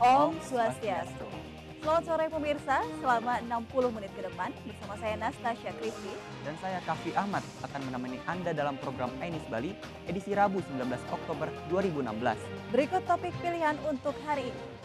Om Swastiastu. Selamat sore pemirsa, selama 60 menit ke depan bersama saya Nastasya Kristi Dan saya Kafi Ahmad akan menemani Anda dalam program Ainis Bali edisi Rabu 19 Oktober 2016. Berikut topik pilihan untuk hari ini.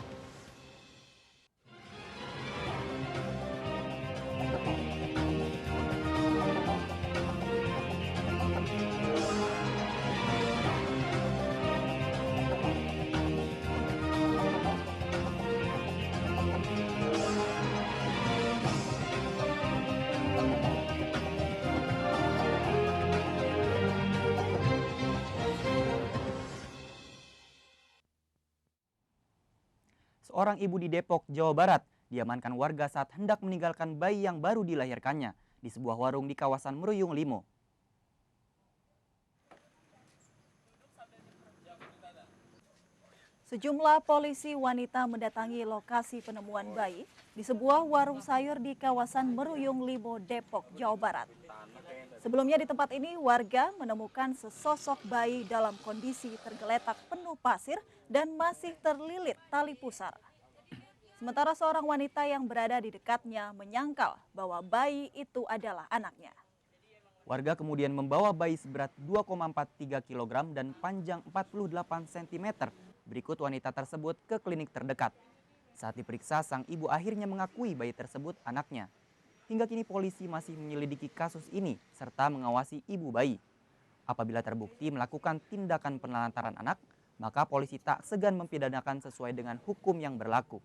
Seorang ibu di Depok, Jawa Barat, diamankan warga saat hendak meninggalkan bayi yang baru dilahirkannya di sebuah warung di kawasan Meruyung Limo. Sejumlah polisi wanita mendatangi lokasi penemuan bayi di sebuah warung sayur di kawasan Meruyung Limo, Depok, Jawa Barat. Sebelumnya di tempat ini warga menemukan sesosok bayi dalam kondisi tergeletak penuh pasir dan masih terlilit tali pusar. Sementara seorang wanita yang berada di dekatnya menyangkal bahwa bayi itu adalah anaknya. Warga kemudian membawa bayi seberat 2,43 kg dan panjang 48 cm berikut wanita tersebut ke klinik terdekat. Saat diperiksa, sang ibu akhirnya mengakui bayi tersebut anaknya. Hingga kini polisi masih menyelidiki kasus ini serta mengawasi ibu bayi. Apabila terbukti melakukan tindakan penelantaran anak, maka polisi tak segan mempidanakan sesuai dengan hukum yang berlaku.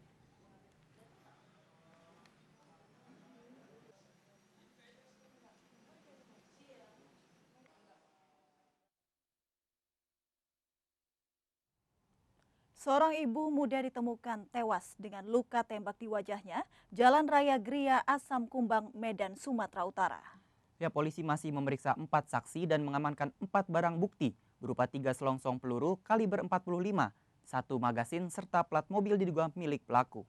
Seorang ibu muda ditemukan tewas dengan luka tembak di wajahnya, Jalan Raya Gria, Asam Kumbang, Medan, Sumatera Utara. Ya, polisi masih memeriksa 4 saksi dan mengamankan 4 barang bukti berupa 3 selongsong peluru kaliber 45, 1 magasin serta plat mobil diduga milik pelaku.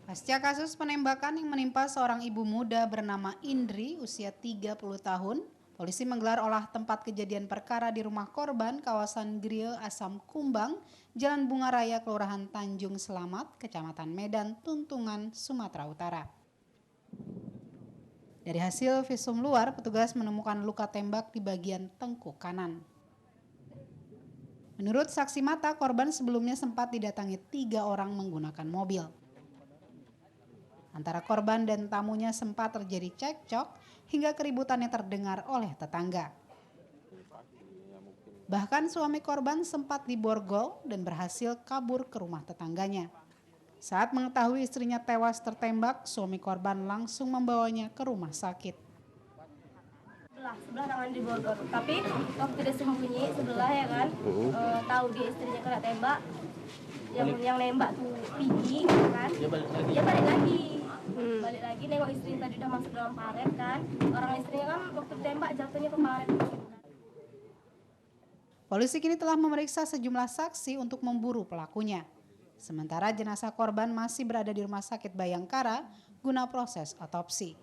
Pasca kasus penembakan yang menimpa seorang ibu muda bernama Indri usia 30 tahun, polisi menggelar olah tempat kejadian perkara di rumah korban kawasan Gria Asam Kumbang, Jalan Bunga Raya, Kelurahan Tanjung Selamat, Kecamatan Medan, Tuntungan, Sumatera Utara. Dari hasil visum luar, petugas menemukan luka tembak di bagian tengkuk kanan. Menurut saksi mata, korban sebelumnya sempat didatangi 3 orang menggunakan mobil. Antara korban dan tamunya sempat terjadi cekcok hingga keributannya terdengar oleh tetangga. Bahkan suami korban sempat diborgol dan berhasil kabur ke rumah tetangganya. Saat mengetahui istrinya tewas tertembak, suami korban langsung membawanya ke rumah sakit. Sebelah tangan diborgol, tapi waktu dia sembunyi sebelah ya kan, tahu dia istrinya kena tembak, yang nembak tuh Pigi kan, dia balik lagi nengok istrinya tadi udah masuk dalam paret kan, orang istrinya kan waktu ditembak jatuhnya ke paret. Polisi kini telah memeriksa sejumlah saksi untuk memburu pelakunya. Sementara jenazah korban masih berada di Rumah Sakit Bayangkara guna proses otopsi.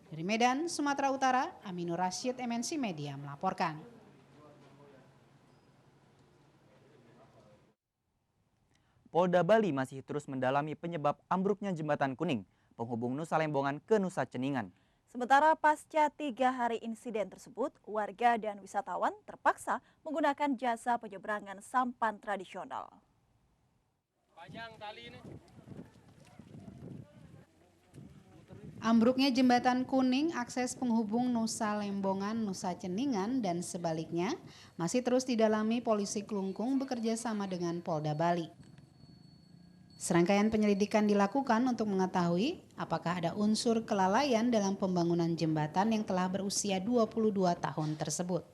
Dari Medan, Sumatera Utara, Aminur Rashid, MNC Media melaporkan. Polda Bali masih terus mendalami penyebab ambruknya jembatan kuning penghubung Nusa Lembongan ke Nusa Ceningan. Sementara pasca 3 hari insiden tersebut, warga dan wisatawan terpaksa menggunakan jasa penyeberangan sampan tradisional. Panjang kali ini. Ambruknya jembatan kuning akses penghubung Nusa Lembongan, Nusa Ceningan dan sebaliknya masih terus didalami polisi Klungkung bekerja sama dengan Polda Bali. Serangkaian penyelidikan dilakukan untuk mengetahui apakah ada unsur kelalaian dalam pembangunan jembatan yang telah berusia 22 tahun tersebut.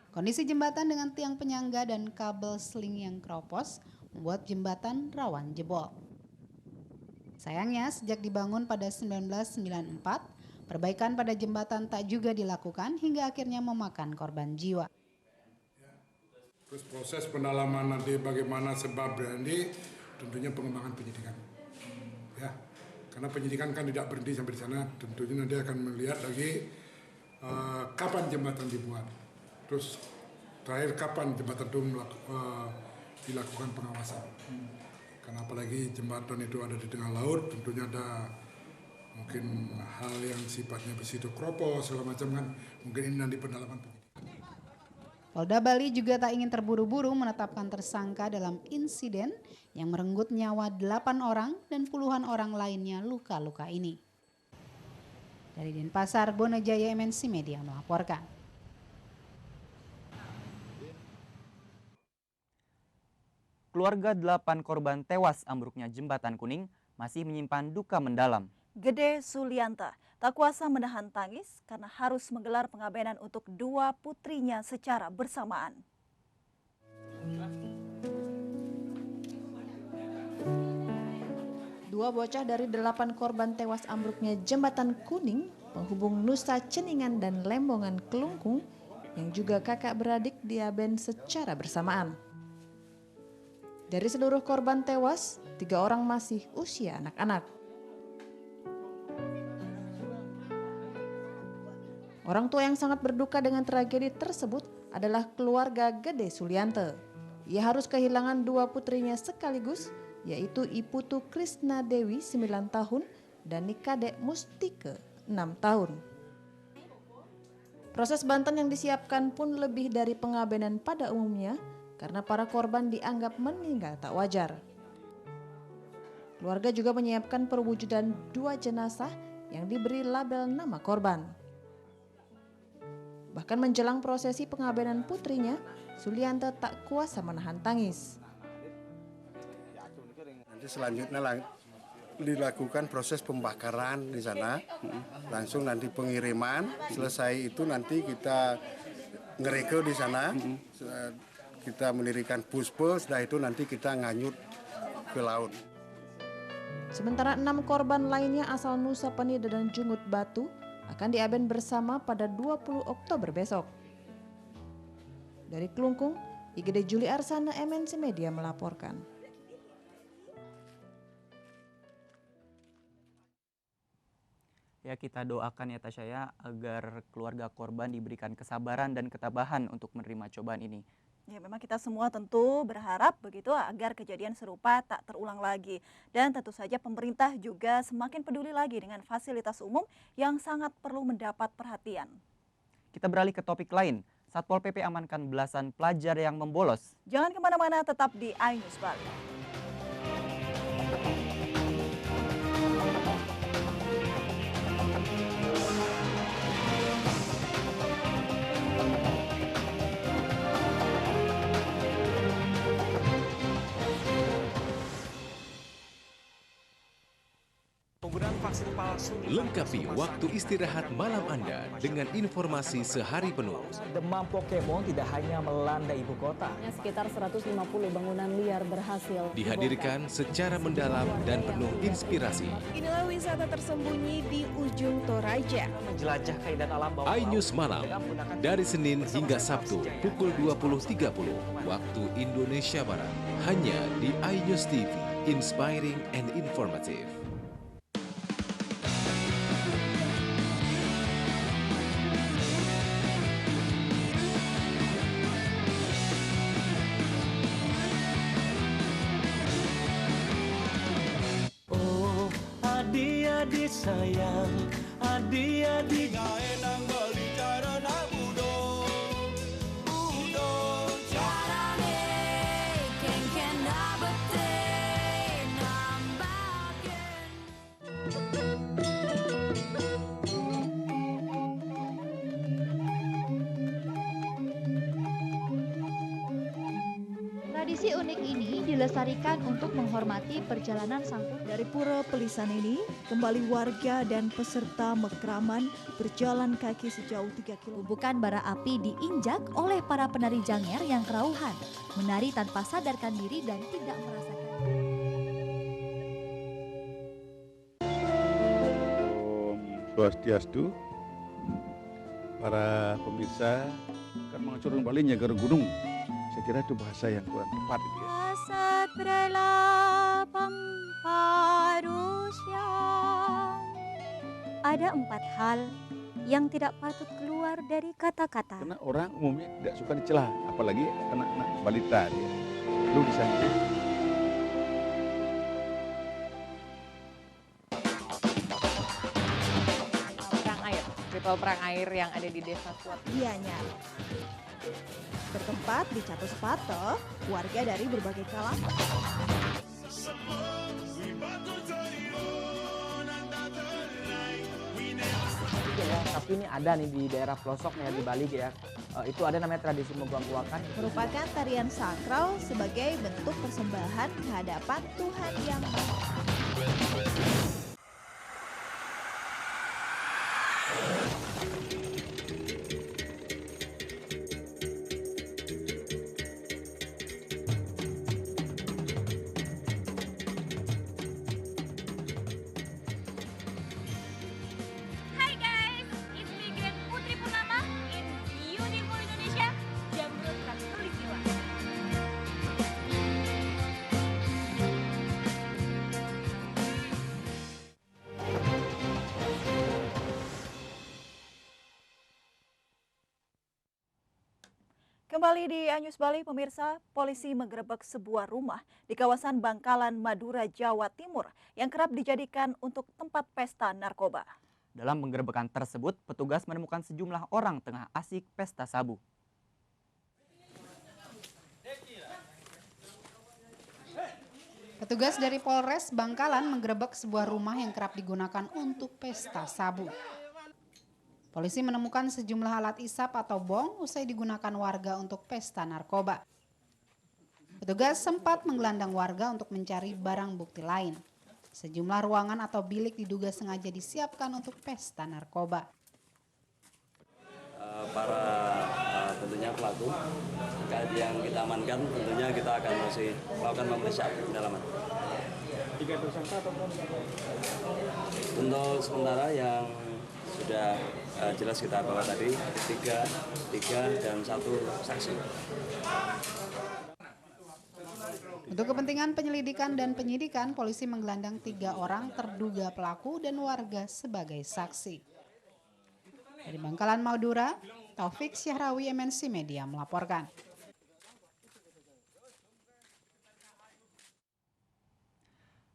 Kondisi jembatan dengan tiang penyangga dan kabel seling yang keropos membuat jembatan rawan jebol. Sayangnya sejak dibangun pada 1994, perbaikan pada jembatan tak juga dilakukan hingga akhirnya memakan korban jiwa. Terus proses pendalaman nanti bagaimana sebabnya ini tentunya pengembangan penyidikan. Ya, karena penyidikan kan tidak berhenti sampai di sana, tentunya nanti akan melihat lagi kapan jembatan dibuat, terus terakhir kapan jembatan itu dilakukan pengawasan. Karena apalagi jembatan itu ada di tengah laut, tentunya ada mungkin hal yang sifatnya bersifat kropos segala macam kan, mungkin ini nanti pendalaman penyidik. Polda Bali juga tak ingin terburu-buru menetapkan tersangka dalam insiden yang merenggut nyawa 8 orang dan puluhan orang lainnya luka-luka ini. Dari Denpasar, Bonajaya, MNC Media melaporkan. Keluarga 8 korban tewas ambruknya jembatan kuning masih menyimpan duka mendalam. Gede Sulianta tak kuasa menahan tangis karena harus menggelar pengabenan untuk 2 putrinya secara bersamaan. Dua bocah dari 8 korban tewas ambruknya jembatan kuning penghubung Nusa Ceningan dan Lembongan Kelungkung yang juga kakak beradik diaben secara bersamaan. Dari seluruh korban tewas, 3 orang masih usia anak-anak. Orang tua yang sangat berduka dengan tragedi tersebut adalah keluarga Gede Sulianta. Ia harus kehilangan 2 putrinya sekaligus, yaitu Iputu Krisna Dewi 9 tahun dan Nikadek Mustike 6 tahun. Proses banten yang disiapkan pun lebih dari pengabenan pada umumnya karena para korban dianggap meninggal tak wajar. Keluarga juga menyiapkan perwujudan 2 jenazah yang diberi label nama korban. Bahkan menjelang prosesi pengabenan putrinya, Sulianta tak kuasa menahan tangis. Nanti selanjutnya dilakukan proses pembakaran di sana, langsung nanti pengiriman, selesai itu nanti kita ngereke di sana, kita mendirikan puspe, setelah itu nanti kita nganyut ke laut. Sementara 6 korban lainnya asal Nusa Penida dan Jungut Batu akan diaben bersama pada 20 Oktober besok. Dari Kelungkung, Igede Juli Arsana, MNC Media melaporkan. Ya, kita doakan ya Tasya ya, agar keluarga korban diberikan kesabaran dan ketabahan untuk menerima cobaan ini. Ya, memang kita semua tentu berharap begitu agar kejadian serupa tak terulang lagi. Dan tentu saja pemerintah juga semakin peduli lagi dengan fasilitas umum yang sangat perlu mendapat perhatian. Kita beralih ke topik lain. Satpol PP amankan belasan pelajar yang membolos. Jangan kemana-mana, tetap di iNews Bali. Penggunaan vaksin palsu. Lengkapi waktu istirahat malam Anda dengan informasi sehari penuh. Demam Pokemon tidak hanya melanda ibu kota. Sekitar 150 bangunan liar berhasil Dihadirkan secara mendalam dan penuh inspirasi. Inilah wisata tersembunyi di ujung Toraja. Menjelajah keindahan alam bawah laut. iNews Malam, dari Senin hingga Sabtu pukul 20.30 waktu Indonesia Barat. Hanya di iNews TV, inspiring and informative. Adik sayang, adik-adik. Tradisi unik ini dilestarikan untuk menghormati perjalanan sang putra. Dari Pura Pelisan ini, kembali warga dan peserta mekraman berjalan kaki sejauh 3 km. Bubukan bara api diinjak oleh para penari janger yang kerauhan, menari tanpa sadarkan diri dan tidak merasakan. Om Swastiastu, para pemirsa kan mengacurkan balinya ke gunung. Saya kira itu bahasa yang kurang tepat gitu ya. Asat berlapang parusya. Ada 4 hal yang tidak patut keluar dari kata-kata. Karena orang umumnya tidak suka dicela, apalagi anak-anak balita dia. Perlu disayang. Ritual perang air yang ada di Desa Suat Gianyar. Bertempat di Catus Pato, warga dari berbagai kalangan. Tapi ini ada nih di daerah pelosok nih di Bali ya. Itu ada namanya tradisi membuang-buangkan. Merupakan tarian sakral sebagai bentuk persembahan kehadapan Tuhan Yang Maha. Kembali di Anyus Bali, pemirsa, polisi menggerebek sebuah rumah di kawasan Bangkalan, Madura, Jawa Timur yang kerap dijadikan untuk tempat pesta narkoba. Dalam penggerebekan tersebut, petugas menemukan sejumlah orang tengah asik pesta sabu. Petugas dari Polres Bangkalan menggerebek sebuah rumah yang kerap digunakan untuk pesta sabu. Polisi menemukan sejumlah alat isap atau bong usai digunakan warga untuk pesta narkoba. Petugas sempat menggelandang warga untuk mencari barang bukti lain. Sejumlah ruangan atau bilik diduga sengaja disiapkan untuk pesta narkoba. Tentunya pelaku yang kita amankan, tentunya kita akan masih melakukan pemeriksaan pendalaman. 3 tersangka atau untuk sementara yang sudah jelas kita bawa tadi, tiga dan 1 saksi. Untuk kepentingan penyelidikan dan penyidikan, polisi menggelandang 3 orang terduga pelaku dan warga sebagai saksi. Dari Bangkalan, Madura, Taufik Syahrawi, MNC Media melaporkan.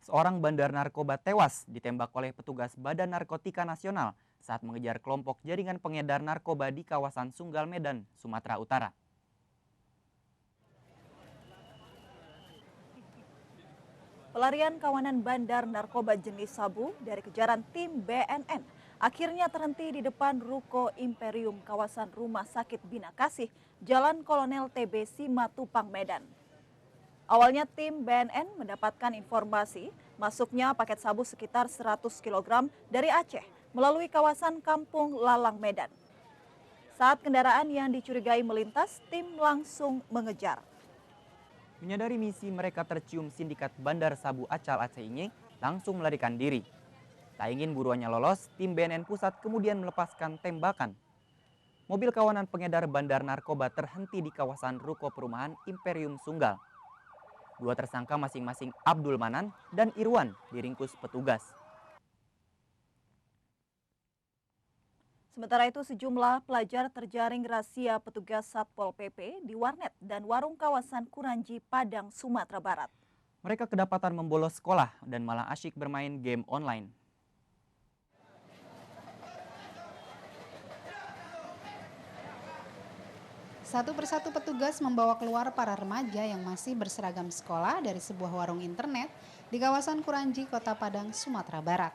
Seorang bandar narkoba tewas ditembak oleh petugas Badan Narkotika Nasional saat mengejar kelompok jaringan pengedar narkoba di kawasan Sunggal, Medan, Sumatera Utara. Pelarian kawanan bandar narkoba jenis sabu dari kejaran tim BNN akhirnya terhenti di depan Ruko Imperium kawasan Rumah Sakit Bina Kasih, Jalan Kolonel TB Simatupang, Medan. Awalnya tim BNN mendapatkan informasi masuknya paket sabu sekitar 100 kg dari Aceh melalui kawasan Kampung Lalang, Medan. Saat kendaraan yang dicurigai melintas, tim langsung mengejar. Menyadari misi mereka tercium sindikat bandar sabu Acal Aceh ini langsung melarikan diri. Tak ingin buruannya lolos, tim BNN Pusat kemudian melepaskan tembakan. Mobil kawanan pengedar bandar narkoba terhenti di kawasan Ruko Perumahan Imperium Sunggal. 2 tersangka masing-masing Abdul Manan dan Irwan diringkus petugas. Sementara itu sejumlah pelajar terjaring razia petugas Satpol PP di warnet dan warung kawasan Kuranji, Padang, Sumatera Barat. Mereka kedapatan membolos sekolah dan malah asyik bermain game online. Satu persatu petugas membawa keluar para remaja yang masih berseragam sekolah dari sebuah warung internet di kawasan Kuranji, Kota Padang, Sumatera Barat.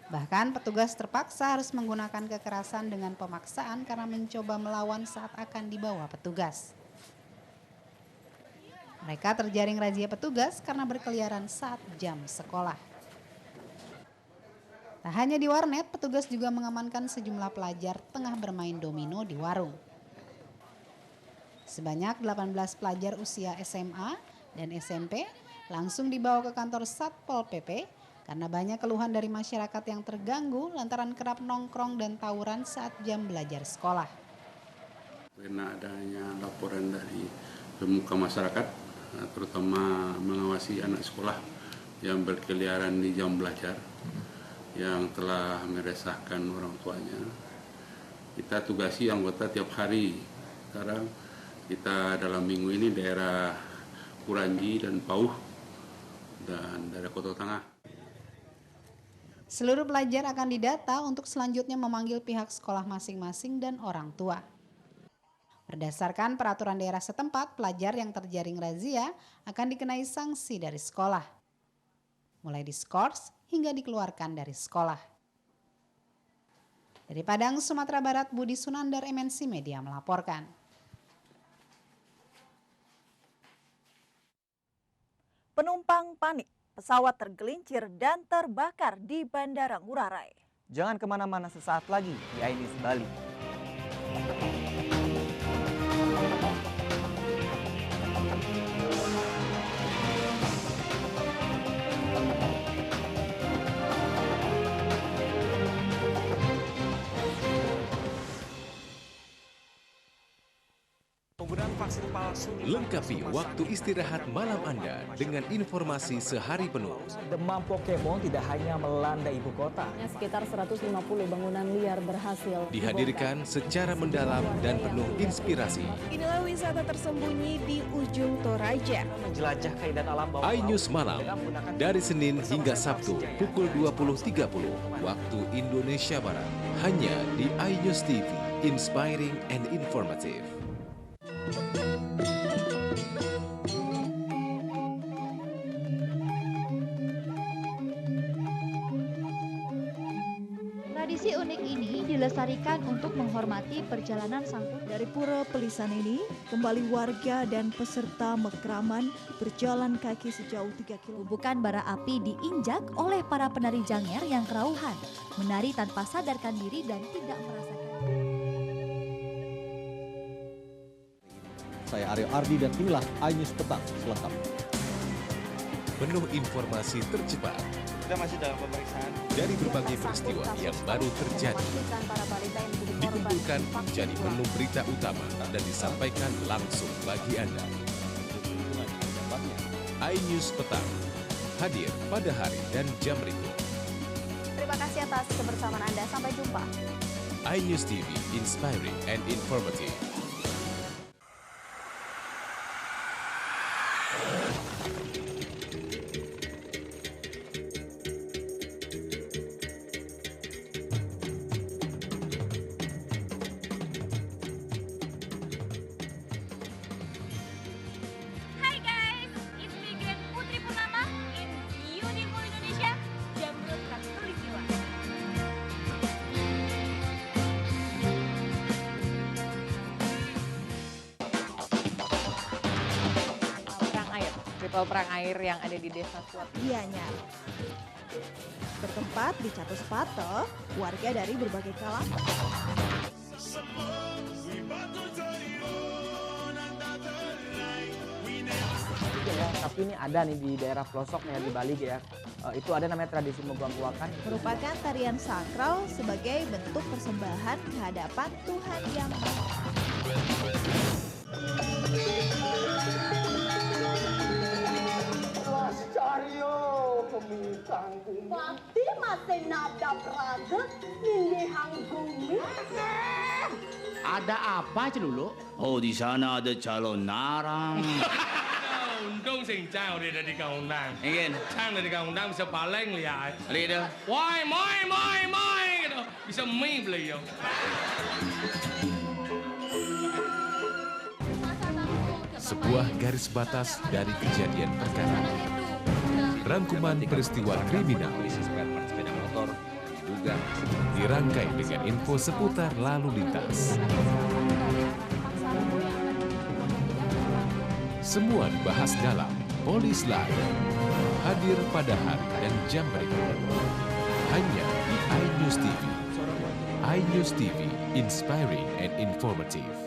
Bahkan petugas terpaksa harus menggunakan kekerasan dengan pemaksaan karena mencoba melawan saat akan dibawa petugas. Mereka terjaring razia petugas karena berkeliaran saat jam sekolah. Tak hanya di warnet, petugas juga mengamankan sejumlah pelajar tengah bermain domino di warung. Sebanyak 18 pelajar usia SMA dan SMP langsung dibawa ke kantor Satpol PP karena banyak keluhan dari masyarakat yang terganggu lantaran kerap nongkrong dan tawuran saat jam belajar sekolah. Karena adanya laporan dari pemuka masyarakat, terutama mengawasi anak sekolah yang berkeliaran di jam belajar, yang telah meresahkan orang tuanya. Kita tugasi anggota tiap hari. Sekarang kita dalam minggu ini daerah Kuranji dan Pauh dan daerah Kota Tengah. Seluruh pelajar akan didata untuk selanjutnya memanggil pihak sekolah masing-masing dan orang tua. Berdasarkan peraturan daerah setempat, pelajar yang terjaring razia akan dikenai sanksi dari sekolah, mulai diskors hingga dikeluarkan dari sekolah. Dari Padang, Sumatera Barat, Budi Sunandar, MNC Media melaporkan. Penumpang panik, pesawat tergelincir dan terbakar di Bandara Ngurah Rai. Jangan kemana-mana sesaat lagi di iNews Bali. Penggunaan vaksin palsu. Lengkapi waktu istirahat malam Anda dengan informasi sehari penuh. Demam Pokemon tidak hanya melanda ibu kota. Sekitar 150 bangunan liar berhasil Dihadirkan secara mendalam dan penuh inspirasi. Inilah wisata tersembunyi di ujung Toraja. Menjelajah keindahan alam bawah iNews Malam, dari Senin hingga Sabtu pukul 20.30 waktu Indonesia Barat. Hanya di iNews TV, inspiring and informative. Tradisi unik ini dilestarikan untuk menghormati perjalanan sang putri. Dari Pura Pelisan ini, kembali warga dan peserta mekraman berjalan kaki sejauh 3 km. Bubukan bara api diinjak oleh para penari janger yang kerauhan, menari tanpa sadarkan diri dan tidak merasakan. Saya Aryo Ardi dan inilah iNews Petang selengkapnya. Penuh informasi tercepat. Kita masih dalam pemeriksaan. Dari berbagai peristiwa yang baru terjadi. Dikumpulkan menjadi menu berita utama dan disampaikan langsung bagi Anda. iNews Petang hadir pada hari dan jam berikut. Terima kasih atas kebersamaan Anda. Sampai jumpa. iNews TV, inspiring and informative. Ritual perang air yang ada di Desa Suat Gianyar. Bertempat di Catus Pato, warga dari berbagai kalangan. Ya, tapi ini ada nih di daerah pelosok nih di Bali ya. Itu ada namanya tradisi Moguang-Kuakan. Merupakan tarian sakral sebagai bentuk persembahan kehadapan Tuhan Yang Maha. Pati masih nada praga nindihang bumi. Ada apa, Celulu? Oh, di sana ada calon narang. Untung sing cang udah dari kaundang. Ingin? Cang dari kaundang bisa paling lihat. Lihat. Woi, moi gitu. Bisa mie beliau. Sebuah garis batas dari kejadian perkara. Rangkuman peristiwa kriminal dirangkai dengan info seputar lalu lintas. Semua dibahas dalam Polis Live. Hadir pada hari dan jam berikut. Hanya di iNews TV. iNews TV, inspiring and informative.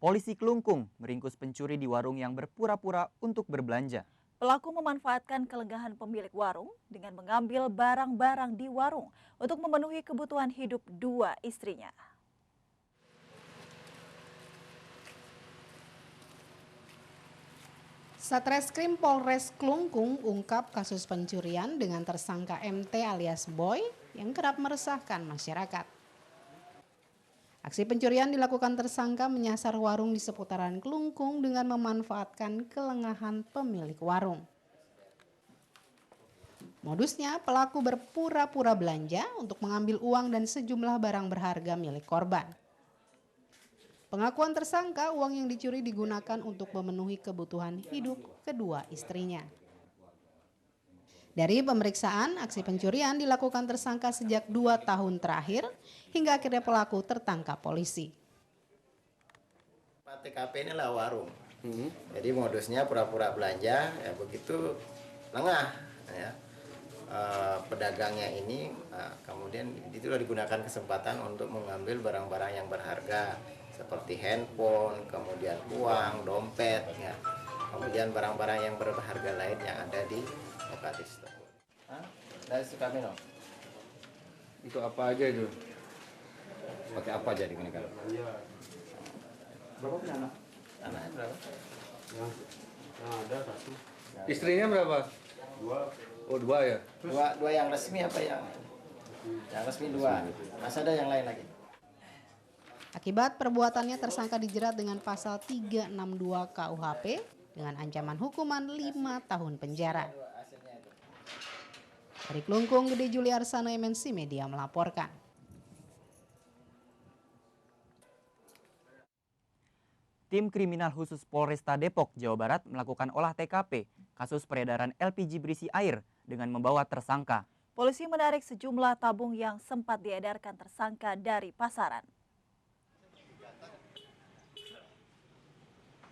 Polisi Kelungkung meringkus pencuri di warung yang berpura-pura untuk berbelanja. Pelaku memanfaatkan kelegahan pemilik warung dengan mengambil barang-barang di warung untuk memenuhi kebutuhan hidup dua istrinya. Satreskrim Polres Klungkung ungkap kasus pencurian dengan tersangka MT alias Boy yang kerap meresahkan masyarakat. Aksi pencurian dilakukan tersangka menyasar warung di seputaran Klungkung dengan memanfaatkan kelengahan pemilik warung. Modusnya, pelaku berpura-pura belanja untuk mengambil uang dan sejumlah barang berharga milik korban. Pengakuan tersangka, uang yang dicuri digunakan untuk memenuhi kebutuhan hidup kedua istrinya. Dari pemeriksaan, aksi pencurian dilakukan tersangka sejak 2 tahun terakhir hingga akhirnya pelaku tertangkap polisi. TKP inilah warung. Jadi modusnya pura-pura belanja, ya begitu lengah. Ya. Pedagangnya ini kemudian itulah digunakan kesempatan untuk mengambil barang-barang yang berharga seperti handphone, kemudian uang, dompet, ya. Kemudian barang-barang yang berharga lain yang ada di lokasi tersebut. Dari Sukamino. Itu apa aja itu? Pakai apa aja digunakan? Berapa punya anak? Anaknya berapa? Yang ada 1. Istrinya berapa? 2. Oh 2 ya? Dua yang resmi apa yang? Yang resmi 2. Masih ada yang lain lagi? Akibat perbuatannya tersangka dijerat dengan pasal 362 KUHP dengan ancaman hukuman 5 tahun penjara. Dari Klungkung, Gede Juliarsana, MNC Media melaporkan. Tim Kriminal Khusus Polresta Depok, Jawa Barat melakukan olah TKP kasus peredaran LPG berisi air dengan membawa tersangka. Polisi menarik sejumlah tabung yang sempat diedarkan tersangka dari pasaran.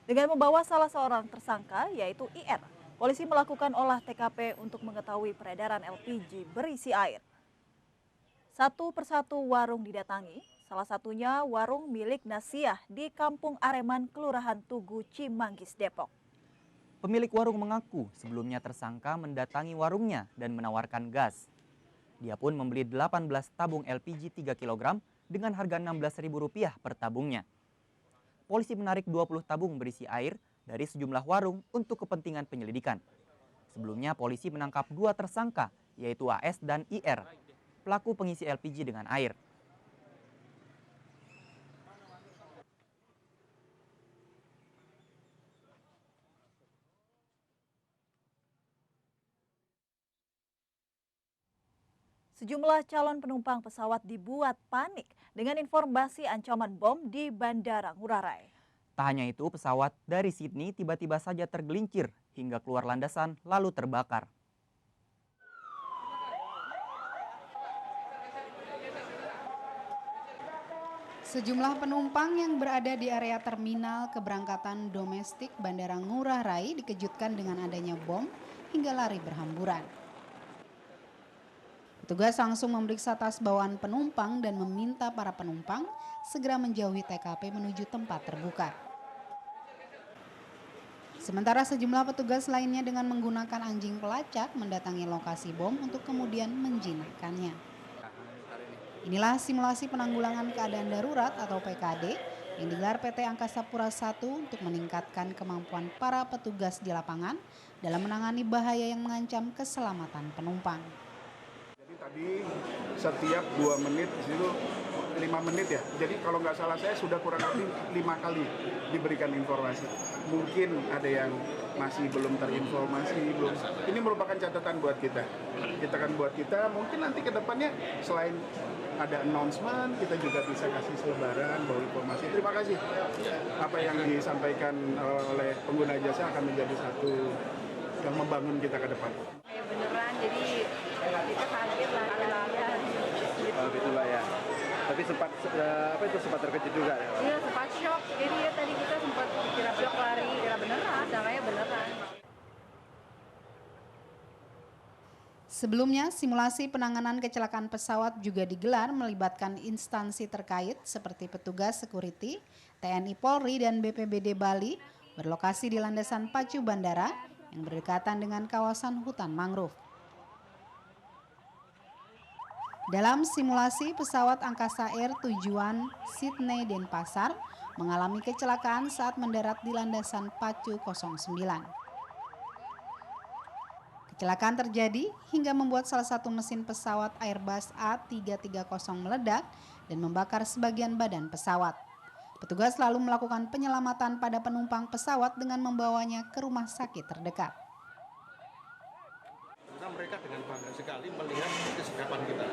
Dengan membawa salah seorang tersangka, yaitu IR, polisi melakukan olah TKP untuk mengetahui peredaran LPG berisi air. Satu persatu warung didatangi, salah satunya warung milik Nasiah di Kampung Areman, Kelurahan Tugu, Cimanggis, Depok. Pemilik warung mengaku sebelumnya tersangka mendatangi warungnya dan menawarkan gas. Dia pun membeli 18 tabung LPG 3 kg dengan harga Rp16.000 per tabungnya. Polisi menarik 20 tabung berisi air dari sejumlah warung untuk kepentingan penyelidikan. Sebelumnya polisi menangkap 2 tersangka, yaitu AS dan IR, pelaku pengisi LPG dengan air. Sejumlah calon penumpang pesawat dibuat panik dengan informasi ancaman bom di Bandara Ngurah Rai. Tak hanya itu, pesawat dari Sydney tiba-tiba saja tergelincir hingga keluar landasan lalu terbakar. Sejumlah penumpang yang berada di area terminal keberangkatan domestik Bandara Ngurah Rai dikejutkan dengan adanya bom hingga lari berhamburan. Petugas langsung memeriksa tas bawaan penumpang dan meminta para penumpang segera menjauhi TKP menuju tempat terbuka. Sementara sejumlah petugas lainnya dengan menggunakan anjing pelacak mendatangi lokasi bom untuk kemudian menjinakkannya. Inilah simulasi penanggulangan keadaan darurat atau PKD yang digelar PT Angkasa Pura I untuk meningkatkan kemampuan para petugas di lapangan dalam menangani bahaya yang mengancam keselamatan penumpang. Tadi setiap 2 menit, di situ 5 menit ya. Jadi kalau nggak salah saya sudah kurang lebih 5 kali diberikan informasi. Mungkin ada yang masih belum terinformasi, belum. Ini merupakan catatan buat kita. Kita kan buat kita, mungkin nanti ke depannya selain ada announcement, kita juga bisa kasih selebaran bahwa informasi. Terima kasih. Apa yang disampaikan oleh pengguna jasa akan menjadi satu yang membangun kita ke depan. Ya beneran, jadi kita kaget lah. Oh gitu lah ya. Tapi sempat terkejut juga ya? Iya sempat shock, jadi ya tadi kita sempat kira shock lari, kira beneran, sangkanya beneran. Sebelumnya, simulasi penanganan kecelakaan pesawat juga digelar melibatkan instansi terkait seperti petugas security, TNI Polri dan BPBD Bali berlokasi di landasan pacu bandara yang berdekatan dengan kawasan hutan mangrove. Dalam simulasi, pesawat Angkasa Air tujuan Sydney Denpasar mengalami kecelakaan saat mendarat di landasan pacu 09. Kecelakaan terjadi hingga membuat salah satu mesin pesawat Airbus A330 meledak dan membakar sebagian badan pesawat. Petugas lalu melakukan penyelamatan pada penumpang pesawat dengan membawanya ke rumah sakit terdekat. Karena mereka dengan bangga sekali melihat kesigapan kita.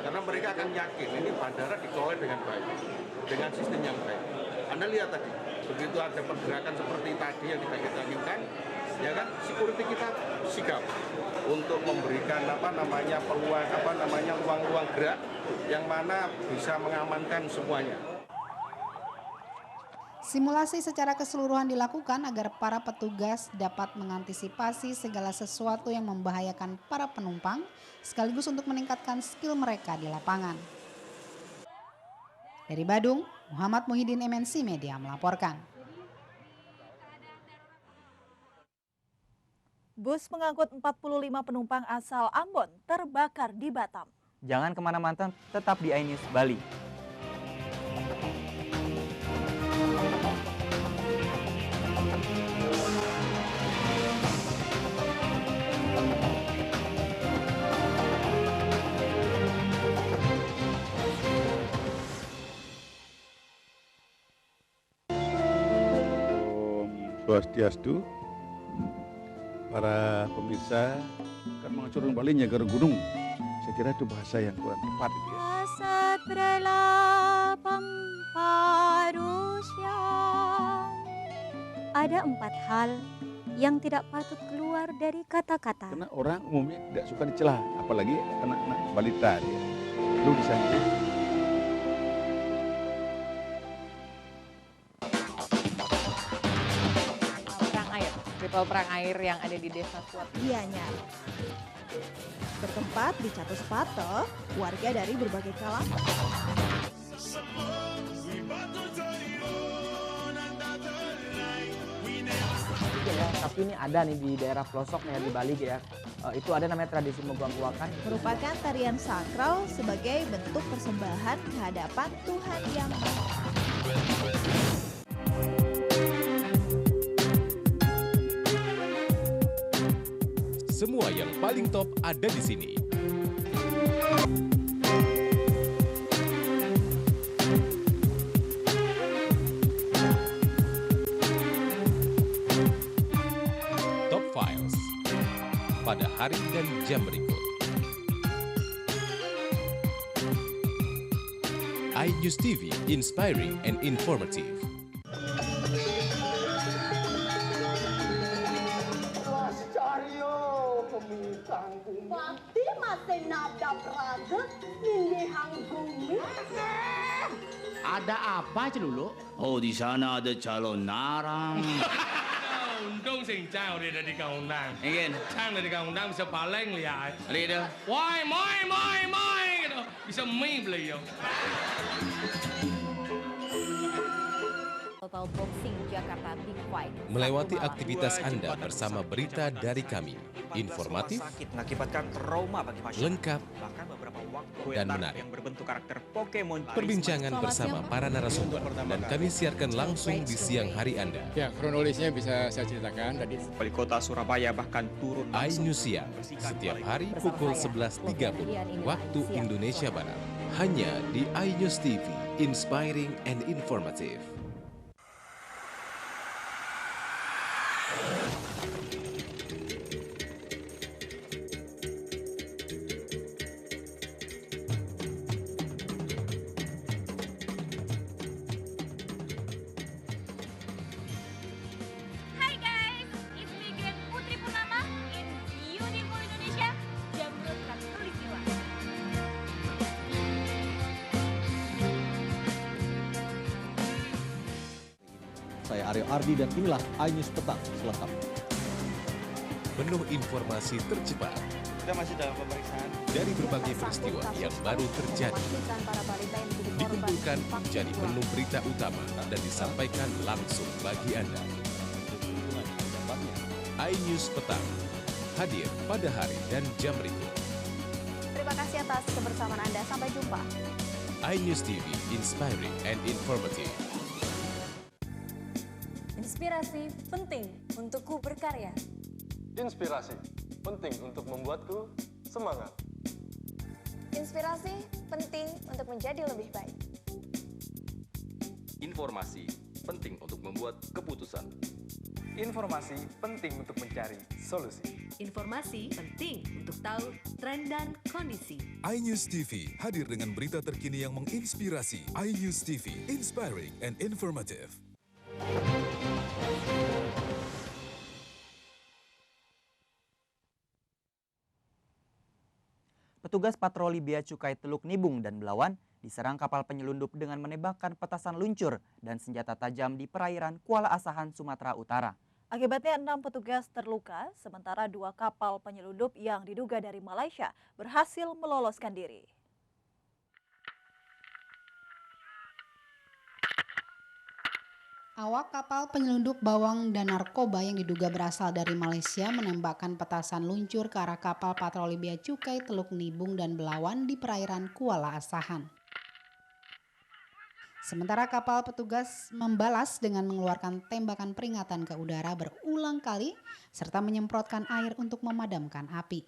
Karena mereka akan yakin ini bandara dikelola dengan baik, dengan sistem yang baik. Anda lihat tadi, begitu ada pergerakan seperti tadi yang kita inginkan, ya kan, security kita sigap untuk memberikan peluang, ruang gerak yang mana bisa mengamankan semuanya. Simulasi secara keseluruhan dilakukan agar para petugas dapat mengantisipasi segala sesuatu yang membahayakan para penumpang, sekaligus untuk meningkatkan skill mereka di lapangan. Dari Badung, Muhammad Muhyiddin, MNC Media melaporkan. Bus pengangkut 45 penumpang asal Ambon terbakar di Batam. Jangan kemana-mana, tetap di iNews Bali. Swastiastu, para pemirsa, kan mengacurkan balinya ke gunung. Saya kira itu bahasa yang kurang tepat itu ya. Ada 4 hal yang tidak patut keluar dari kata-kata. Karena orang umumnya tidak suka dicela, apalagi anak-anak balita dia. Lalu disangka. Ritual perang air yang ada di Desa Suat Gianyar. Bertempat di Catu Sepato, warga dari berbagai kalangan. Ya, tapi ini ada nih di daerah pelosok nih di Bali ya. Itu ada namanya tradisi Mogok-Mogokan. Merupakan tarian sakral sebagai bentuk persembahan kehadapan Tuhan Yang Maha. Semua yang paling top ada di sini. Top Files pada hari dan jam berikut. iNews TV, inspiring and informative. Pati masih nada braga nindihang bumi. Ada apa, Celulu? Oh, di sana ada calon narang. Untung sing Trang udah dari kaundang. Ingin? Trang dari kaundang bisa paling lihat. Lihat. Woi, moi gitu. Bisa mie beliau. Total Boxing Jakarta Big Fight. Melewati aktivitas Anda bersama berita dari kami. Informatif, mengakibatkan trauma bagi masyarakat. lengkap, dan menarik. Yang berbentuk karakter Pokemon. Perbincangan bersama para narasumber dan kami siarkan langsung di siang hari Anda. Ya, kronologisnya bisa saya ceritakan tadi. Wali Kota Surabaya bahkan turun iNews Siang, setiap hari pukul 11.30 waktu Indonesia Barat. Hanya di iNews TV, inspiring and informative. Saya Aryo Ardi dan inilah iNews Petang selengkapnya. Penuh informasi tercepat Kita masih dalam pemeriksaan. dari berbagai peristiwa yang baru terjadi. Dikumpulkan menjadi menu berita utama dan disampaikan langsung bagi Anda. iNews Petang hadir pada hari dan jam berikut. Terima kasih atas kebersamaan Anda. Sampai jumpa. iNews TV, inspiring and informative. Inspirasi penting untukku berkarya. Inspirasi penting untuk membuatku semangat. Inspirasi penting untuk menjadi lebih baik. Informasi penting untuk membuat keputusan. Informasi penting untuk mencari solusi. Informasi penting untuk tahu tren dan kondisi. iNews TV hadir dengan berita terkini yang menginspirasi. iNews TV, inspiring and informative. Petugas patroli Bea Cukai Teluk Nibung dan Belawan diserang kapal penyelundup dengan menembakkan petasan luncur dan senjata tajam di perairan Kuala Asahan, Sumatera Utara. Akibatnya 6 petugas terluka, sementara 2 kapal penyelundup yang diduga dari Malaysia berhasil meloloskan diri. Awak kapal penyelundup bawang dan narkoba yang diduga berasal dari Malaysia menembakkan petasan luncur ke arah kapal patroli Bea Cukai Teluk Nibung dan Belawan di perairan Kuala Asahan. Sementara kapal petugas membalas dengan mengeluarkan tembakan peringatan ke udara berulang kali serta menyemprotkan air untuk memadamkan api.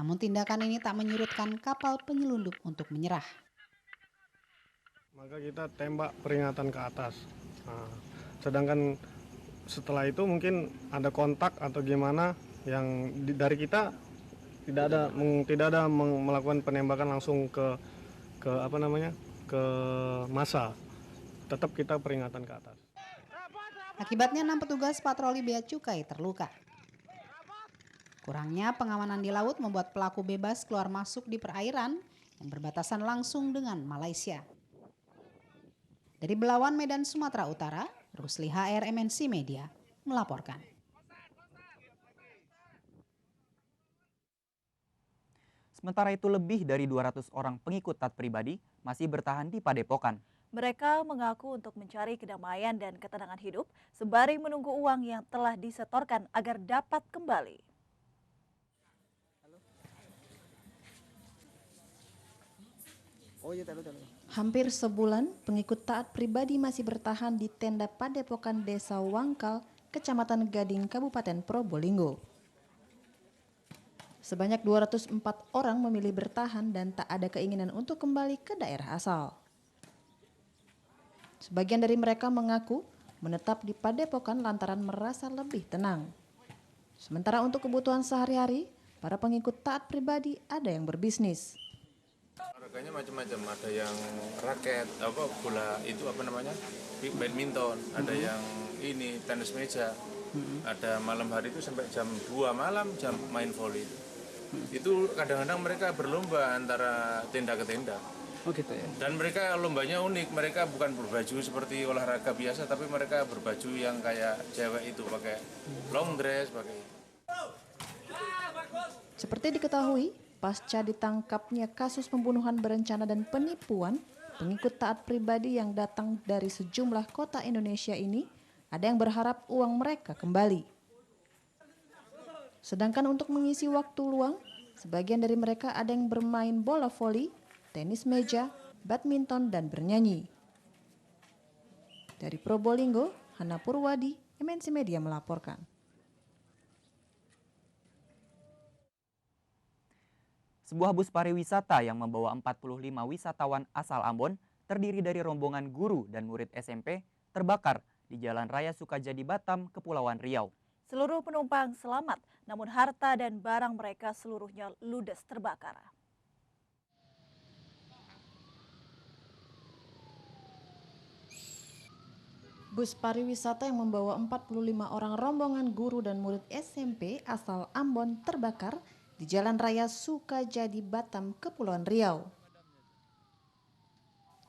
Namun tindakan ini tak menyurutkan kapal penyelundup untuk menyerah. Maka kita tembak peringatan ke atas. Nah, sedangkan setelah itu mungkin ada kontak atau gimana yang dari kita tidak ada melakukan penembakan langsung ke massa. Tetap kita peringatan ke atas. Akibatnya 6 petugas patroli Bea Cukai terluka. Kurangnya pengamanan di laut membuat pelaku bebas keluar masuk di perairan yang berbatasan langsung dengan Malaysia. Dari Belawan, Medan, Sumatera Utara, Rusli HR MNC Media melaporkan. Sementara itu lebih dari 200 orang pengikut taat pribadi masih bertahan di Padepokan. Mereka mengaku untuk mencari kedamaian dan ketenangan hidup sembari menunggu uang yang telah disetorkan agar dapat kembali. Hampir sebulan, pengikut taat pribadi masih bertahan di tenda Padepokan Desa Wangkal, Kecamatan Gading, Kabupaten Probolinggo. Sebanyak 204 orang memilih bertahan dan tak ada keinginan untuk kembali ke daerah asal. Sebagian dari mereka mengaku menetap di Padepokan lantaran merasa lebih tenang. Sementara untuk kebutuhan sehari-hari, para pengikut taat pribadi ada yang berbisnis. Harganya macam-macam, ada yang raket, bola itu badminton, ada yang ini tenis meja, ada malam hari itu sampai jam 2 malam jam main volley. Itu kadang-kadang mereka berlomba antara tenda ke tenda. Oh gitu ya. Dan mereka lombanya unik, mereka bukan berbaju seperti olahraga biasa, tapi mereka berbaju yang kayak cewek itu pakai long dress, pakai. Seperti diketahui, pasca ditangkapnya kasus pembunuhan berencana dan penipuan, pengikut taat pribadi yang datang dari sejumlah kota Indonesia ini, ada yang berharap uang mereka kembali. Sedangkan untuk mengisi waktu luang, sebagian dari mereka ada yang bermain bola voli, tenis meja, badminton, dan bernyanyi. Dari Probolinggo, Hana Purwadi, MNC Media melaporkan. Sebuah bus pariwisata yang membawa 45 wisatawan asal Ambon terdiri dari rombongan guru dan murid SMP terbakar di Jalan Raya Sukajadi Batam, Kepulauan Riau. Seluruh penumpang selamat, namun harta dan barang mereka seluruhnya ludes terbakar. Bus pariwisata yang membawa 45 orang rombongan guru dan murid SMP asal Ambon terbakar di Jalan Raya Sukajadi Batam, Kepulauan Riau.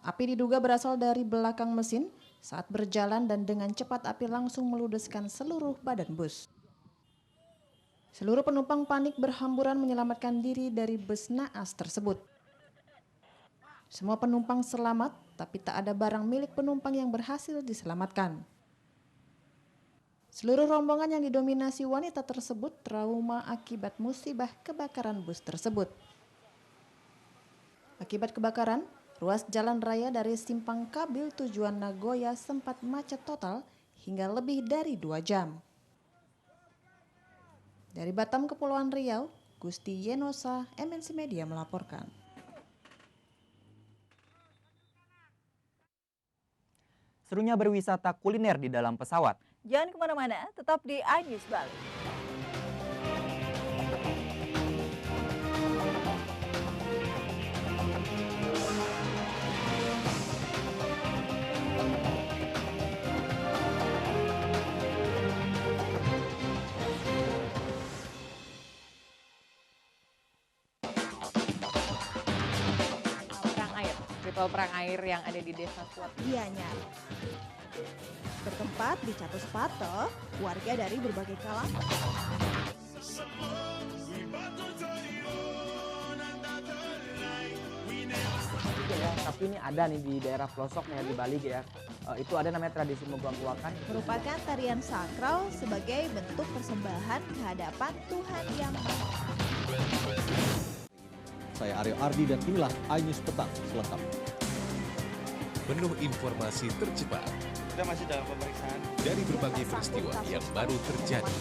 Api diduga berasal dari belakang mesin saat berjalan dan dengan cepat api langsung meludeskan seluruh badan bus. Seluruh penumpang panik berhamburan menyelamatkan diri dari bus naas tersebut. Semua penumpang selamat, tapi tak ada barang milik penumpang yang berhasil diselamatkan. Seluruh rombongan yang didominasi wanita tersebut trauma akibat musibah kebakaran bus tersebut. Akibat kebakaran, ruas jalan raya dari Simpang Kabil tujuan Nagoya sempat macet total hingga lebih dari 2 jam. Dari Batam, Kepulauan Riau, Gusti Yenosa, MNC Media melaporkan. Serunya berwisata kuliner di dalam pesawat. Jangan kemana-mana, tetap di iNews Bali. Ritual perang air yang ada di Desa Suat. Gianyar. Bertempat di Catus Pato, warga dari berbagai kalangan. Ya, tapi ini ada nih di daerah pelosok nih di Bali ya. Itu ada namanya tradisi Mogok-Mogokan. Merupakan tarian sakral sebagai bentuk persembahan kehadapan Tuhan Yang Maha. Saya Aryo Ardi dan inilah iNews Petang selengkapnya. Penuh informasi tercepat Kita masih dalam pemeriksaan. dari berbagai peristiwa yang baru terjadi.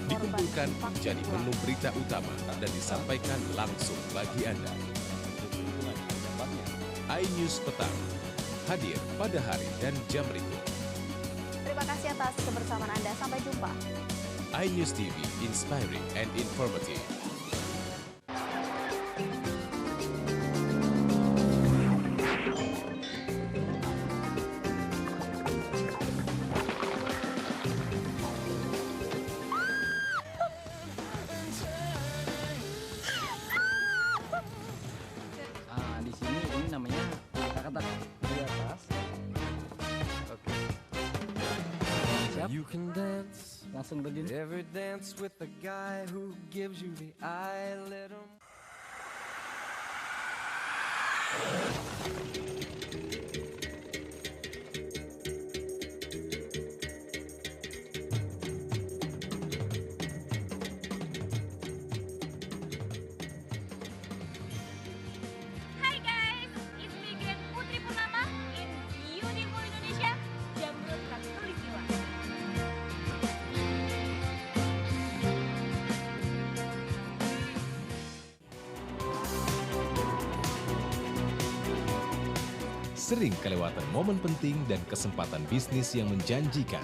Dikumpulkan menjadi menu berita utama dan disampaikan langsung bagi Anda. iNews Petang hadir pada hari dan jam berikut. Terima kasih atas kebersamaan Anda. Sampai jumpa. iNews TV, inspiring and informative. Di sini ini namanya kata-kata di atas. Oke. Siap? You can dance, Langsung berdiri. every dance with the guy who gives you the eye. Let him. Hai guys, it's me Grand Putri Purnama in beautiful Indonesia, Jamrut Khatulistiwa. Sering kelewatan momen penting dan kesempatan bisnis yang menjanjikan.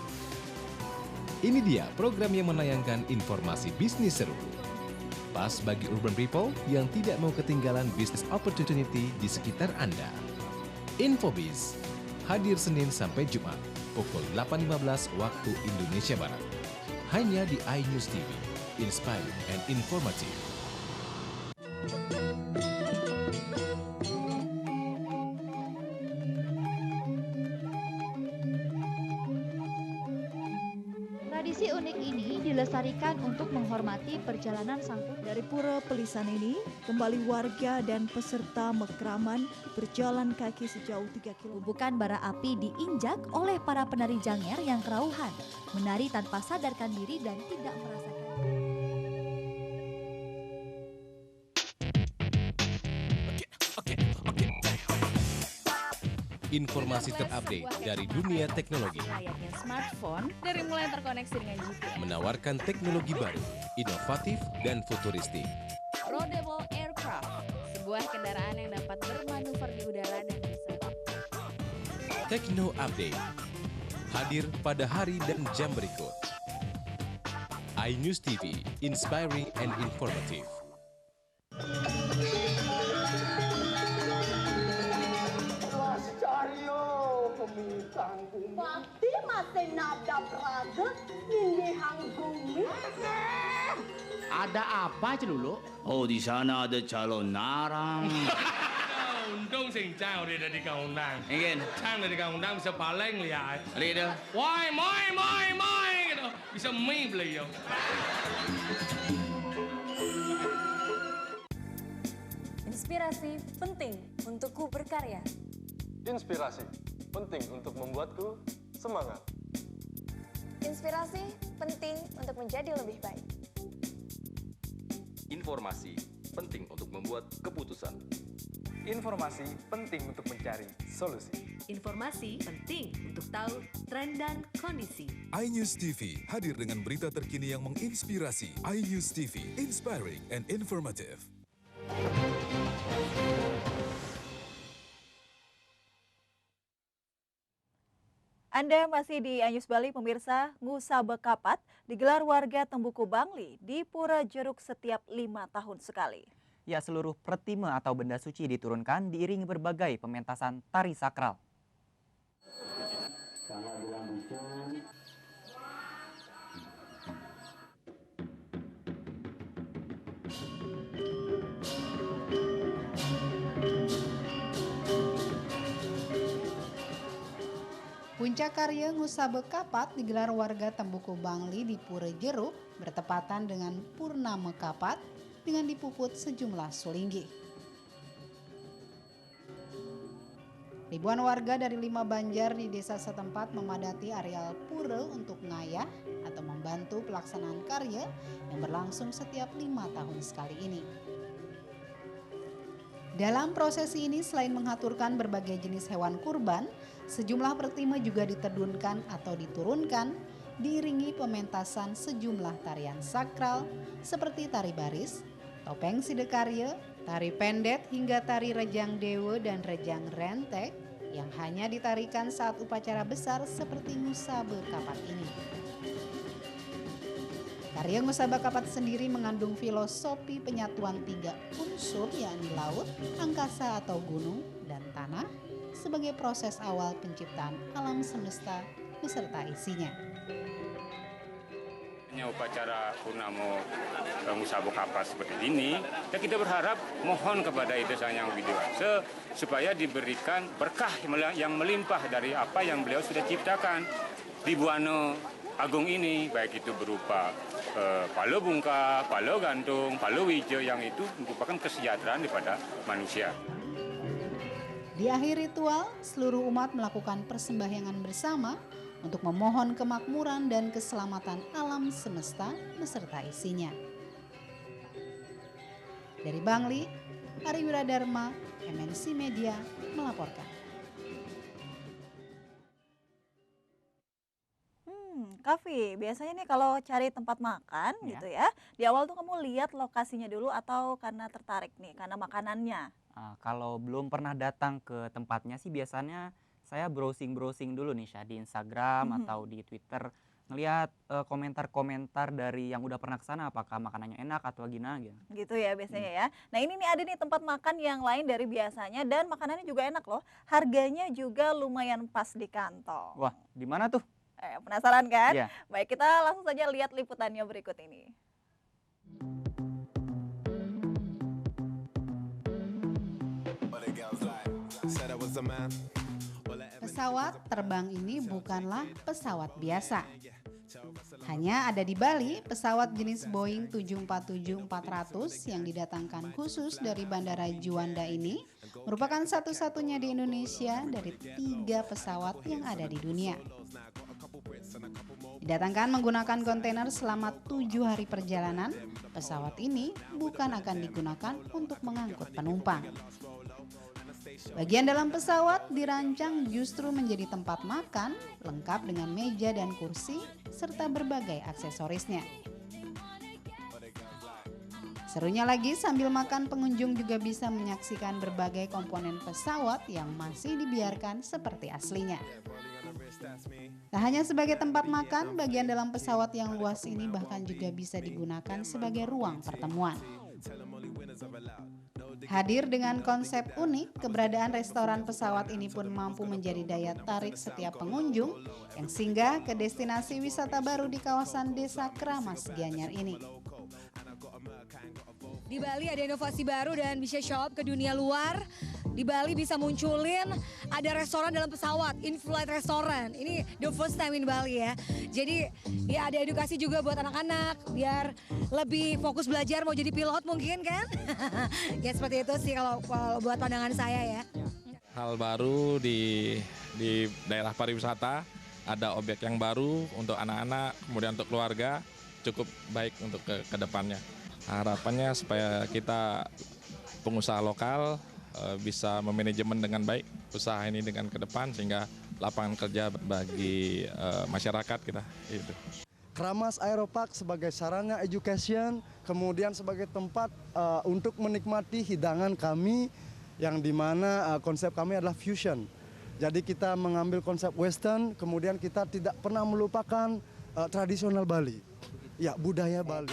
Ini dia program yang menayangkan informasi bisnis seru. Pas bagi urban people yang tidak mau ketinggalan business opportunity di sekitar Anda. Infobiz hadir Senin sampai Jumat pukul 8.15 waktu Indonesia Barat. Hanya di iNews TV, inspiring and informative. Tradisi unik ini dilestarikan untuk menghormati perjalanan sang putra. Dari Pura Pelisan ini, kembali warga dan peserta mekraman berjalan kaki sejauh 3 km. Bubukan bara api diinjak oleh para penari Janger yang kerauhan, menari tanpa sadarkan diri dan tidak merasakan. Informasi terupdate dari dunia teknologi. Layaknya smartphone, dari mulai terkoneksi dengan GPS. Menawarkan teknologi baru, inovatif, dan futuristik. Roadable Aircraft, sebuah kendaraan yang dapat bermanuver di udara dan bisa. Tekno Update hadir pada hari dan jam berikut. iNews TV, inspiring and informative. Bakti masih nada praga nindi hanggumi. Ada apa, Celulu? Oh, di sana ada calon narang. Untung sing Trang udah di kaundang. Ingin? Trang dari kaundang bisa paling lihat. Leader. Why, my, gitu. Bisa mie beliau. Inspirasi penting untukku berkarya. Inspirasi penting untuk membuatku semangat. Inspirasi penting untuk menjadi lebih baik. Informasi penting untuk membuat keputusan. Informasi penting untuk mencari solusi. Informasi penting untuk tahu tren dan kondisi. iNews TV hadir dengan berita terkini yang menginspirasi. iNews TV, inspiring and informative. Anda masih di iNews Bali, pemirsa. Ngusa Bekapat digelar warga Tembuku Bangli di Pura Jeruk setiap 5 tahun sekali. Ya, seluruh pertime atau benda suci diturunkan diiringi berbagai pementasan tari sakral. Puncak karya Ngusa Bekapat digelar warga Tembuku Bangli di Pura Jeruk bertepatan dengan Purnama Kapat dengan dipuput sejumlah sulinggi. Ribuan warga dari 5 banjar di desa setempat memadati areal pura untuk ngayah atau membantu pelaksanaan karya yang berlangsung setiap 5 tahun sekali ini. Dalam prosesi ini selain mengaturkan berbagai jenis hewan kurban, sejumlah pertime juga ditedunkan atau diturunkan diiringi pementasan sejumlah tarian sakral seperti tari baris, topeng sidekarya, tari pendet hingga tari rejang dewa dan rejang rentek yang hanya ditarikan saat upacara besar seperti Ngusa Bekapat ini. Karya Ngusa Bekapat sendiri mengandung filosofi penyatuan 3 unsur yakni laut, angkasa atau gunung, dan tanah sebagai proses awal penciptaan alam semesta beserta isinya. Upacara Purnama Ngusa Bekapat seperti ini, dan kita berharap mohon kepada Ida Sang Hyang Widi Wangsa supaya diberikan berkah yang melimpah dari apa yang beliau sudah ciptakan di Buana Agung ini, baik itu berupa palo bungka, palo gantung, palo wijo yang itu merupakan kesejahteraan daripada manusia. Di akhir ritual, seluruh umat melakukan persembahyangan bersama untuk memohon kemakmuran dan keselamatan alam semesta beserta isinya. Dari Bangli, Ari Wiradharma, MNC Media melaporkan. Kavi, biasanya nih kalau cari tempat makan gitu ya, di awal tuh kamu lihat lokasinya dulu atau karena tertarik nih, karena makanannya? Kalau belum pernah datang ke tempatnya sih biasanya saya browsing-browsing dulu nih Syah di Instagram atau di Twitter, ngelihat komentar-komentar dari yang udah pernah kesana apakah makanannya enak atau gimana gitu. Gitu ya biasanya ya. Nah ini nih ada nih tempat makan yang lain dari biasanya dan makanannya juga enak loh. Harganya juga lumayan pas di kantong. Wah, di mana tuh? Penasaran kan? Iya. Baik, kita langsung saja lihat liputannya berikut ini. Pesawat terbang ini bukanlah pesawat biasa. Hanya ada di Bali, pesawat jenis Boeing 747-400 yang didatangkan khusus dari Bandara Juanda ini merupakan satu-satunya di Indonesia dari 3 pesawat yang ada di dunia. Didatangkan menggunakan kontainer selama 7 hari perjalanan, pesawat ini bukan akan digunakan untuk mengangkut penumpang. Bagian dalam pesawat dirancang justru menjadi tempat makan, lengkap dengan meja dan kursi, serta berbagai aksesorisnya. Serunya lagi, sambil makan pengunjung juga bisa menyaksikan berbagai komponen pesawat yang masih dibiarkan seperti aslinya. Tak hanya sebagai tempat makan, bagian dalam pesawat yang luas ini bahkan juga bisa digunakan sebagai ruang pertemuan. Hadir dengan konsep unik, keberadaan restoran pesawat ini pun mampu menjadi daya tarik setiap pengunjung yang singgah ke destinasi wisata baru di kawasan Desa Kramas Gianyar ini. Di Bali ada inovasi baru dan bisa show up ke dunia luar. Di Bali bisa munculin ada restoran dalam pesawat, in-flight restoran. Ini the first time in Bali ya. Jadi ya ada edukasi juga buat anak-anak biar lebih fokus belajar mau jadi pilot mungkin kan. Ya seperti itu sih kalau buat pandangan saya ya. Hal baru di daerah pariwisata, ada objek yang baru untuk anak-anak, kemudian untuk keluarga, cukup baik untuk ke depannya. Harapannya supaya kita pengusaha lokal bisa memanajemen dengan baik usaha ini dengan ke depan sehingga lapangan kerja bagi masyarakat kita itu. Keramas Aeropark sebagai sarana education, kemudian sebagai tempat untuk menikmati hidangan kami yang dimana konsep kami adalah fusion. Jadi kita mengambil konsep western, kemudian kita tidak pernah melupakan tradisional Bali. Ya, budaya Bali.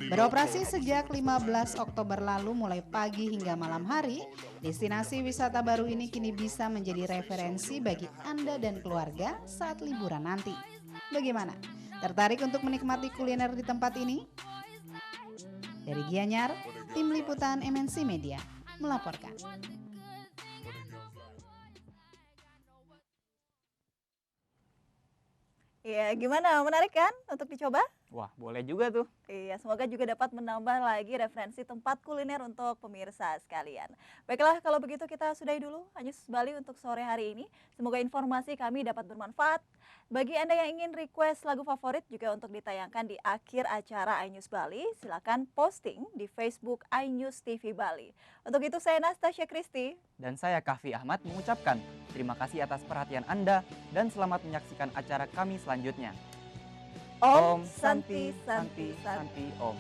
Beroperasi sejak 15 Oktober lalu mulai pagi hingga malam hari, destinasi wisata baru ini kini bisa menjadi referensi bagi Anda dan keluarga saat liburan nanti. Bagaimana? Tertarik untuk menikmati kuliner di tempat ini? Dari Gianyar, Tim Liputan MNC Media melaporkan. Iya, gimana? Menarik kan untuk dicoba? Wah, boleh juga tuh. Iya, semoga juga dapat menambah lagi referensi tempat kuliner untuk pemirsa sekalian. Baiklah, kalau begitu kita sudahi dulu iNews Bali untuk sore hari ini. Semoga informasi kami dapat bermanfaat. Bagi Anda yang ingin request lagu favorit juga untuk ditayangkan di akhir acara iNews Bali, silakan posting di Facebook iNews TV Bali. Untuk itu saya Nastasya Kristi. Dan saya Kahfi Ahmad mengucapkan terima kasih atas perhatian Anda dan selamat menyaksikan acara kami selanjutnya. Om Santi Santi Santi Om.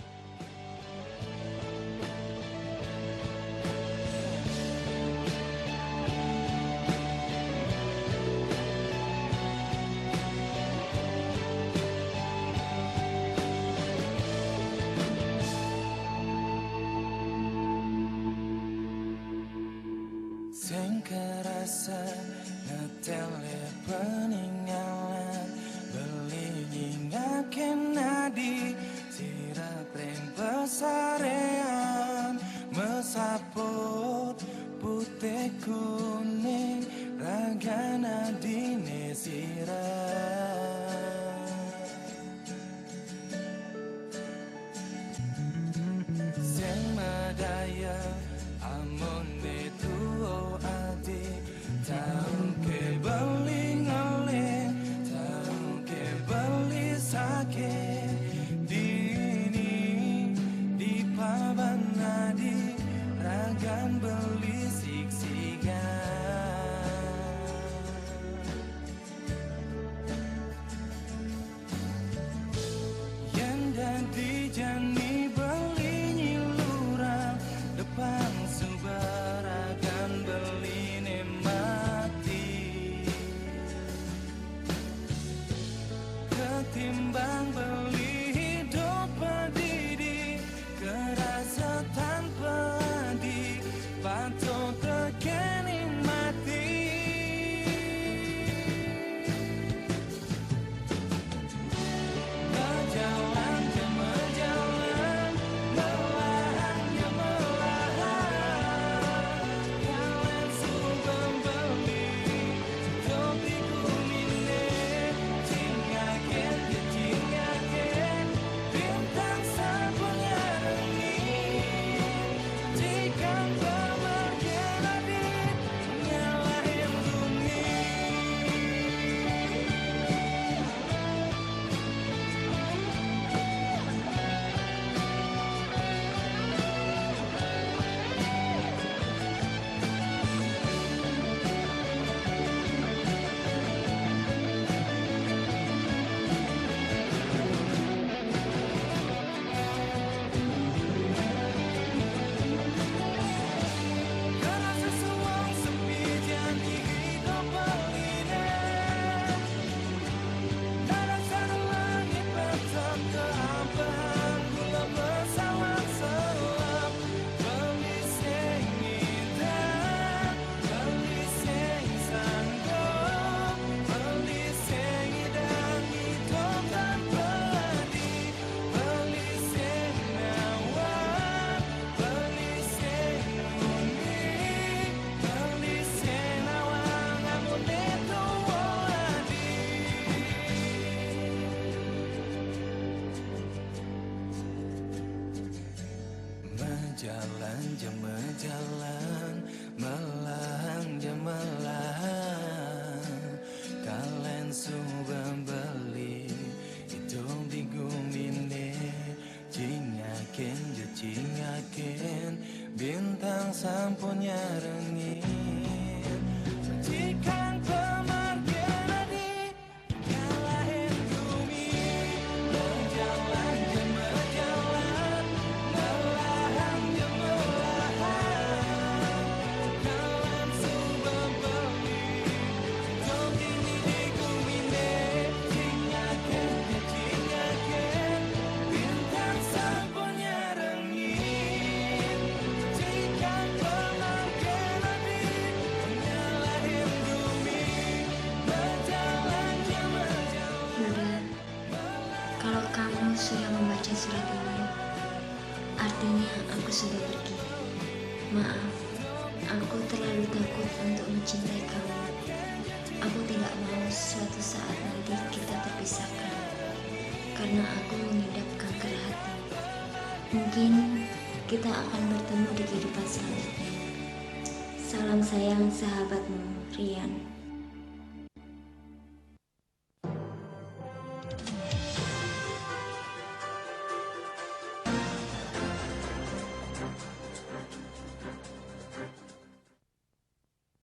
Sing kerasa ngetele peninggalan beli nyingakin nadi sirap reng pesarean mesaput putih kuning ragana dine sirap sing medaya amun betuo adi tahu ke beli ngaling tahu ke beli sakit dini di paban nadi ragam beli siksikan yang dadi jani beli nyilurang depan subaragan beli mati ketimbang beli hidup berdiri kerasa tanpa di patut terkening mati berjalan ke berjalan melahan ke melahan kalian subang beli topi kumine cingaken ke cingaken bintang sapunya ini jika pemergian adit nyalahin bumi kerasa suang sepi janji hidup beline ada sana langit petang ke abang gula pesawat selam beli sing ngidam beli sing sanggup beli sing idang hidup tanpa di beli sing nawar beli sing unik beli sing nawang amun itu wadi Menjalan jalan melahan jemelahan kalian subang beli hidup di gumine cingaken je cingaken bintang sa Artinya aku sudah pergi. Maaf, aku terlalu takut untuk mencintai kamu. Aku tidak mau suatu saat nanti kita terpisahkan, karena aku mengidap kanker hati. Mungkin kita akan bertemu di kehidupan selanjutnya. Salam sayang sahabatmu, Rian.